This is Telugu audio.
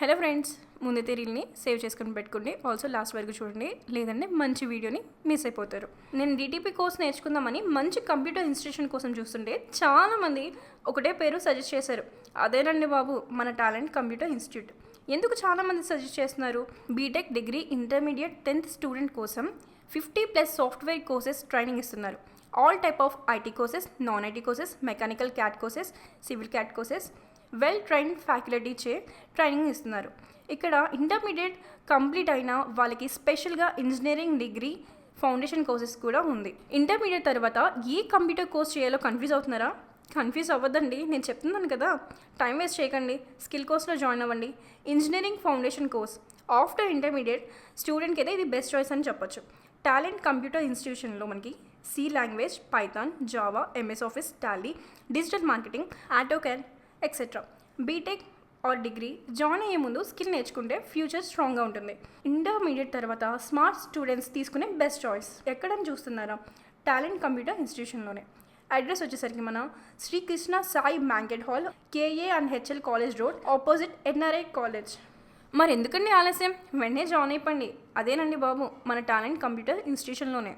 హలో ఫ్రెండ్స్, ముందైతే రీల్ని సేవ్ చేసుకుని పెట్టుకోండి. ఆల్సో లాస్ట్ వరకు చూడండి, లేదంటే మంచి వీడియోని మిస్ అయిపోతారు. నేను డిటిపి కోర్స్ నేర్చుకుందామని మంచి కంప్యూటర్ ఇన్స్టిట్యూషన్ కోసం చూస్తుంటే చాలామంది ఒకటే పేరు సజెస్ట్ చేశారు. అదేనండి బాబు, మన టాలెంట్ కంప్యూటర్ ఇన్స్టిట్యూట్. ఎందుకు చాలామంది సజెస్ట్ చేస్తున్నారు? BTech degree intermediate 10th student కోసం 50+ సాఫ్ట్వేర్ కోర్సెస్ ట్రైనింగ్ ఇస్తున్నారు. All type of IT courses, non IT courses, mechanical cat courses, civil cat courses, well trained faculty చే ట్రైనింగ్ ఇస్తున్నారు. ఇక్కడ ఇంటర్మీడియట్ కంప్లీట్ అయిన వాళ్ళకి స్పెషల్గా ఇంజనీరింగ్ డిగ్రీ ఫౌండేషన్ కోర్సెస్ కూడా ఉంది. ఇంటర్మీడియట్ తర్వాత ఏ కంప్యూటర్ కోర్స్ చేయాలో కన్ఫ్యూజ్ అవుతున్నారా? కన్ఫ్యూజ్ అవ్వద్దండి, నేను చెప్తున్నాను కదా. టైం వేస్ట్ చేయకండి, స్కిల్ కోర్స్లో జాయిన్ అవ్వండి. Engineering foundation course after intermediate స్టూడెంట్కి అయితే ఇది బెస్ట్ చాయిస్ అని చెప్పొచ్చు. టాలెంట్ కంప్యూటర్ ఇన్స్టిట్యూషన్లో మనకి C language, Python, Java, MS Office, Tally, digital marketing, AutoCAD etcetera. BTech or degree join అయ్యే ముందు స్కిల్ నేర్చుకుంటే ఫ్యూచర్ స్ట్రాంగ్గా ఉంటుంది. ఇంటర్మీడియట్ తర్వాత స్మార్ట్ స్టూడెంట్స్ తీసుకునే బెస్ట్ చాయిస్ ఎక్కడని చూస్తున్నారా? టాలెంట్ కంప్యూటర్ ఇన్స్టిట్యూషన్లోనే. అడ్రస్ వచ్చేసరికి మన Srikrishna Sai banquet hall, KA&HL college road, opposite NRI college. మరి ఎందుకండి ఆలస్యం? వెంటనే జాయిన్ అయిపోండి. అదేనండి బాబు, మన టాలెంట్ కంప్యూటర్ ఇన్స్టిట్యూషన్లోనే.